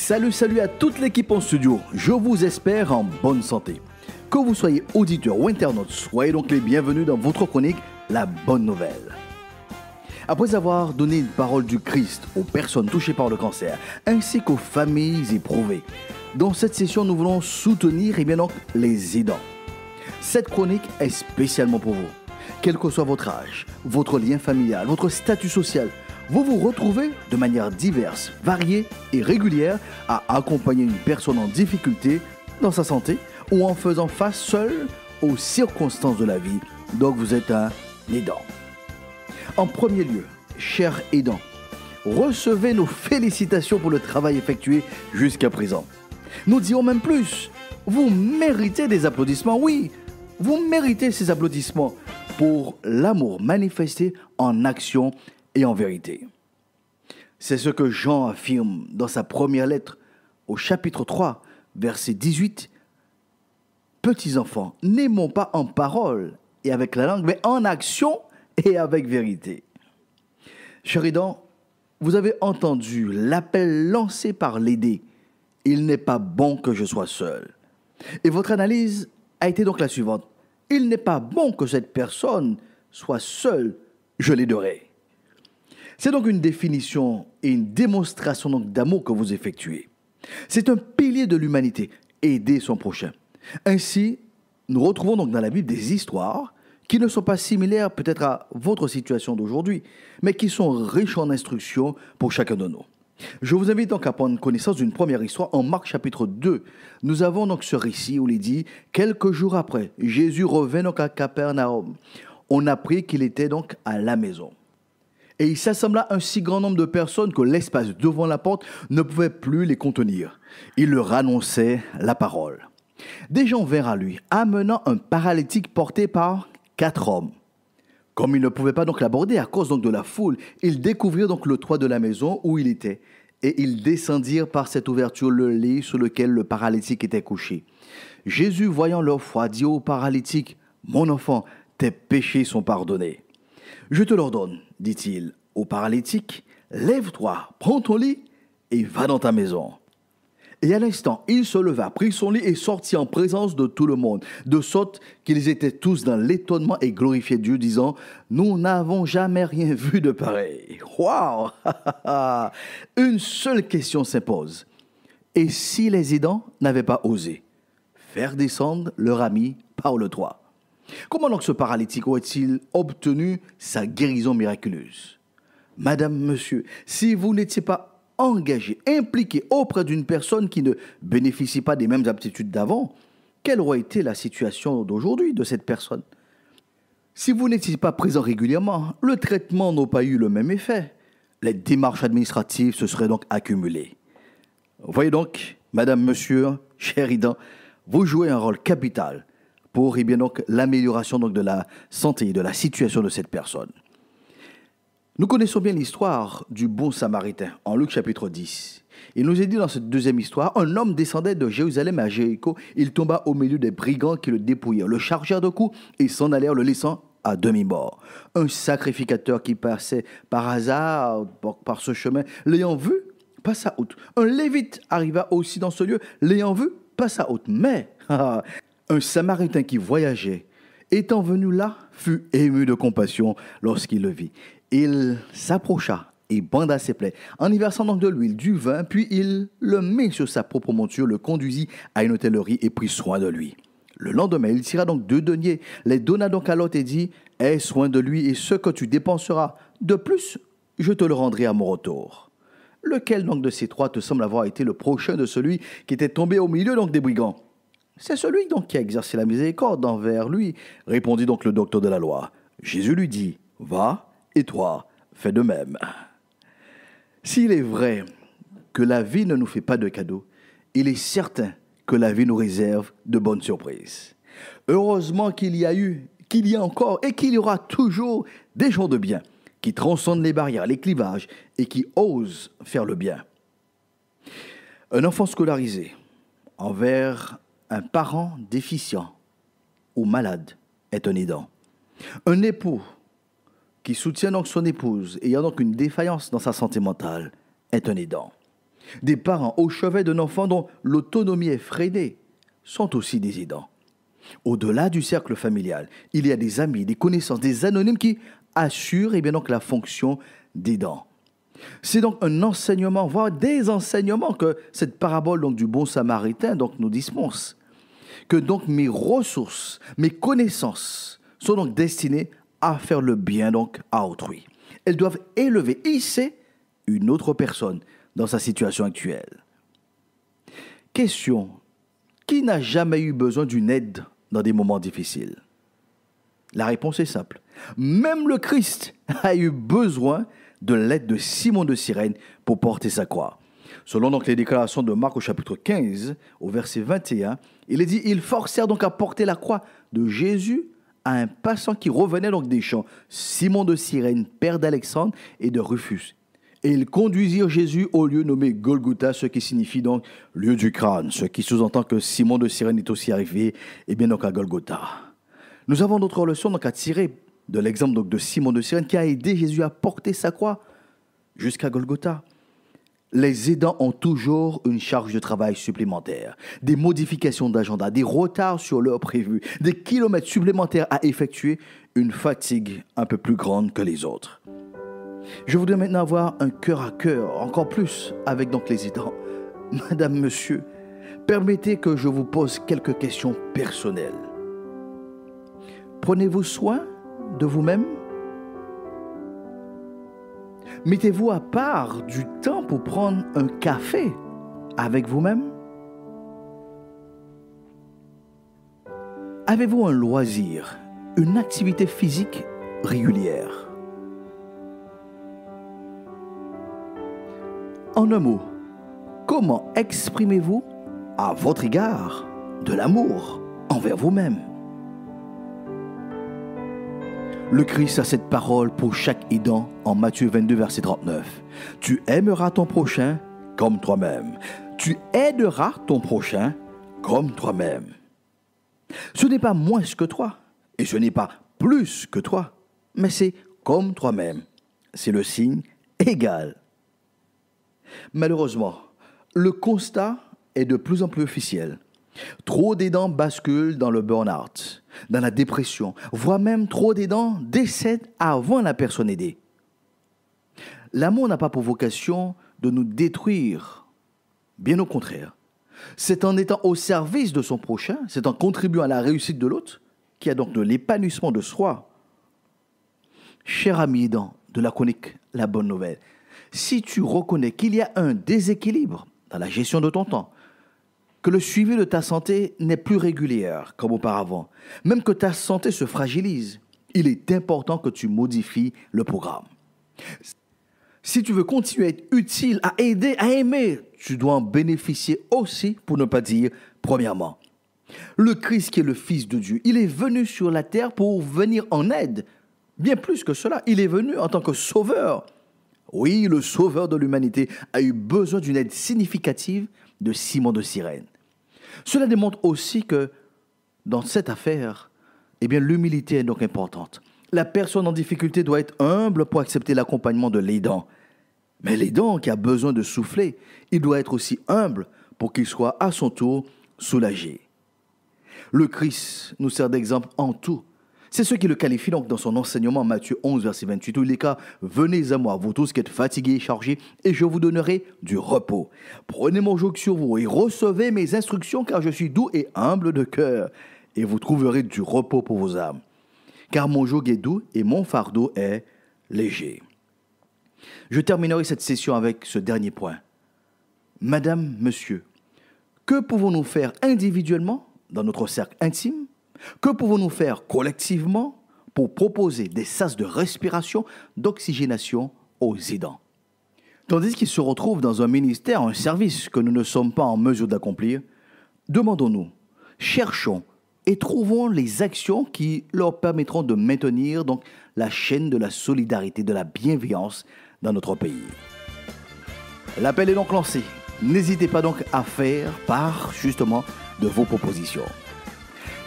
Salut à toute l'équipe en studio, je vous espère en bonne santé. Que vous soyez auditeur ou internaute, soyez donc les bienvenus dans votre chronique La Bonne Nouvelle. Après avoir donné une parole du Christ aux personnes touchées par le cancer, ainsi qu'aux familles éprouvées, dans cette session nous voulons soutenir les aidants. Cette chronique est spécialement pour vous. Quel que soit votre âge, votre lien familial, votre statut social, vous vous retrouvez de manière diverse, variée et régulière à accompagner une personne en difficulté dans sa santé ou en faisant face seul aux circonstances de la vie. Donc vous êtes un aidant. En premier lieu, chers aidants, recevez nos félicitations pour le travail effectué jusqu'à présent. Nous dirons même plus, vous méritez des applaudissements, oui, vous méritez ces applaudissements pour l'amour manifesté en action et en vérité. C'est ce que Jean affirme dans sa première lettre au chapitre 3, verset 18. Petits enfants, n'aimons pas en parole et avec la langue, mais en action et avec vérité. Chers aidants, vous avez entendu l'appel lancé par l'aidé. Il n'est pas bon que je sois seul. Et votre analyse a été donc la suivante. Il n'est pas bon que cette personne soit seule, je l'aiderai. C'est donc une définition et une démonstration donc d'amour que vous effectuez. C'est un pilier de l'humanité, aider son prochain. Ainsi, nous retrouvons donc dans la Bible des histoires qui ne sont pas similaires peut-être à votre situation d'aujourd'hui, mais qui sont riches en instructions pour chacun de nous. Je vous invite donc à prendre connaissance d'une première histoire en Marc chapitre 2. Nous avons donc ce récit où il est dit « Quelques jours après, Jésus revint donc à Capernaum. On apprit qu'il était donc à la maison. Et il s'assembla un si grand nombre de personnes que l'espace devant la porte ne pouvait plus les contenir. Il leur annonçait la parole. Des gens vinrent à lui, amenant un paralytique porté par 4 hommes. Comme ils ne pouvaient pas donc l'aborder à cause donc de la foule, ils découvrirent donc le toit de la maison où il était. Et ils descendirent par cette ouverture le lit sur lequel le paralytique était couché. Jésus, voyant leur foi, dit au paralytique, « Mon enfant, tes péchés sont pardonnés. » « Je te l'ordonne, dit-il au paralytique, lève-toi, prends ton lit et va dans ta maison. » Et à l'instant, il se leva, prit son lit et sortit en présence de tout le monde, de sorte qu'ils étaient tous dans l'étonnement et glorifiaient Dieu, disant, « Nous n'avons jamais rien vu de pareil. » Waouh! Une seule question s'impose. Et si les aidants n'avaient pas osé faire descendre leur ami par le toit? Comment donc ce paralytique aurait-il obtenu sa guérison miraculeuse? Madame, monsieur, si vous n'étiez pas engagé, impliqué auprès d'une personne qui ne bénéficie pas des mêmes aptitudes d'avant, quelle aurait été la situation d'aujourd'hui de cette personne? Si vous n'étiez pas présent régulièrement, le traitement n'aurait pas eu le même effet. Les démarches administratives se seraient donc accumulées. Vous voyez donc, madame, monsieur, cher aidant, vous jouez un rôle capital pour l'amélioration donc de la santé et de la situation de cette personne. Nous connaissons bien l'histoire du bon Samaritain en Luc chapitre 10. Il nous est dit dans cette deuxième histoire, un homme descendait de Jérusalem à Jéricho, il tomba au milieu des brigands qui le dépouillèrent, le chargèrent de coups et s'en allèrent le laissant à demi-mort. Un sacrificateur qui passait par hasard par ce chemin, l'ayant vu, passa outre. Un lévite arriva aussi dans ce lieu, l'ayant vu, passa outre. Mais un Samaritain qui voyageait, étant venu là, fut ému de compassion lorsqu'il le vit. Il s'approcha et banda ses plaies, en y versant donc de l'huile, du vin, puis il le mit sur sa propre monture, le conduisit à une hôtellerie et prit soin de lui. Le lendemain, il tira donc 2 deniers, les donna donc à l'hôte et dit, « Aie soin de lui et ce que tu dépenseras, de plus, je te le rendrai à mon retour. » Lequel donc de ces 3 te semble avoir été le prochain de celui qui était tombé au milieu donc des brigands? C'est celui donc qui a exercé la miséricorde envers lui, répondit donc le docteur de la loi. Jésus lui dit, va, et toi, fais de même. S'il est vrai que la vie ne nous fait pas de cadeaux, il est certain que la vie nous réserve de bonnes surprises. Heureusement qu'il y a encore et qu'il y aura toujours des gens de bien qui transcendent les barrières, les clivages et qui osent faire le bien. Un enfant scolarisé envers un parent déficient ou malade est un aidant. Un époux qui soutient donc son épouse ayant donc une défaillance dans sa santé mentale est un aidant. Des parents au chevet d'un enfant dont l'autonomie est freinée sont aussi des aidants. Au-delà du cercle familial, il y a des amis, des connaissances, des anonymes qui assurent donc, la fonction d'aidant. C'est donc un enseignement, voire des enseignements que cette parabole donc, du bon samaritain donc, nous dispense. Que donc mes ressources, mes connaissances sont donc destinées à faire le bien donc à autrui. Elles doivent élever, hisser une autre personne dans sa situation actuelle. Question, qui n'a jamais eu besoin d'une aide dans des moments difficiles? La réponse est simple. Même le Christ a eu besoin de l'aide de Simon de Cyrène pour porter sa croix. Selon donc les déclarations de Marc au chapitre 15, au verset 21, il est dit « Ils forcèrent donc à porter la croix de Jésus à un passant qui revenait donc des champs, Simon de Cyrène, père d'Alexandre et de Rufus. Et ils conduisirent Jésus au lieu nommé Golgotha, ce qui signifie donc lieu du crâne, ce qui sous-entend que Simon de Cyrène est aussi arrivé, et bien donc à Golgotha. Nous avons d'autres leçons donc à tirer de l'exemple donc de Simon de Cyrène qui a aidé Jésus à porter sa croix jusqu'à Golgotha. Les aidants ont toujours une charge de travail supplémentaire, des modifications d'agenda, des retards sur l'heure prévue, des kilomètres supplémentaires à effectuer, une fatigue un peu plus grande que les autres. Je voudrais maintenant avoir un cœur à cœur, encore plus avec donc les aidants. Madame, monsieur, permettez que je vous pose quelques questions personnelles. Prenez-vous soin de vous-même? Mettez-vous à part du temps pour prendre un café avec vous-même? Avez-vous un loisir, une activité physique régulière? En un mot, comment exprimez-vous à votre égard de l'amour envers vous-même? Le Christ a cette parole pour chaque aidant en Matthieu 22, verset 39. Tu aimeras ton prochain comme toi-même. Tu aideras ton prochain comme toi-même. Ce n'est pas moins que toi et ce n'est pas plus que toi, mais c'est comme toi-même. C'est le signe égal. Malheureusement, le constat est de plus en plus officiel. Trop d'aidants basculent dans le burn-out, dans la dépression, voire même trop d'aidants décèdent avant la personne aidée. L'amour n'a pas pour vocation de nous détruire, bien au contraire. C'est en étant au service de son prochain, c'est en contribuant à la réussite de l'autre, qu'il y a donc de l'épanouissement de soi. Cher ami aidant de la chronique La Bonne Nouvelle, si tu reconnais qu'il y a un déséquilibre dans la gestion de ton temps, que le suivi de ta santé n'est plus régulier comme auparavant, même que ta santé se fragilise, il est important que tu modifies le programme. Si tu veux continuer à être utile, à aider, à aimer, tu dois en bénéficier aussi, pour ne pas dire premièrement. Le Christ qui est le Fils de Dieu, il est venu sur la terre pour venir en aide. Bien plus que cela, il est venu en tant que sauveur. Oui, le sauveur de l'humanité a eu besoin d'une aide significative de Simon de Cyrène. Cela démontre aussi que dans cette affaire, l'humilité est donc importante. La personne en difficulté doit être humble pour accepter l'accompagnement de l'aidant. Mais l'aidant qui a besoin de souffler, il doit être aussi humble pour qu'il soit à son tour soulagé. Le Christ nous sert d'exemple en tout. C'est ce qui le qualifie donc dans son enseignement Matthieu 11, verset 28, où il est cas « Venez à moi, vous tous qui êtes fatigués et chargés, et je vous donnerai du repos. Prenez mon joug sur vous et recevez mes instructions, car je suis doux et humble de cœur, et vous trouverez du repos pour vos âmes. Car mon joug est doux et mon fardeau est léger. » Je terminerai cette session avec ce dernier point. Madame, monsieur, que pouvons-nous faire individuellement dans notre cercle intime? Que pouvons-nous faire collectivement pour proposer des sas de respiration, d'oxygénation aux aidants? Tandis qu'ils se retrouvent dans un ministère, un service que nous ne sommes pas en mesure d'accomplir, demandons-nous, cherchons et trouvons les actions qui leur permettront de maintenir donc la chaîne de la solidarité, de la bienveillance dans notre pays. L'appel est donc lancé. N'hésitez pas donc à faire part justement de vos propositions.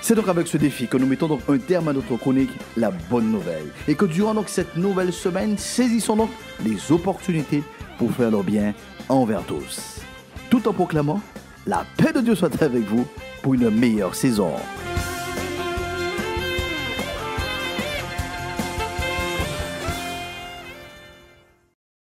C'est donc avec ce défi que nous mettons donc un terme à notre chronique La Bonne Nouvelle. Et que durant donc cette nouvelle semaine, saisissons donc les opportunités pour faire le bien envers tous. Tout en proclamant la paix de Dieu soit avec vous pour une meilleure saison.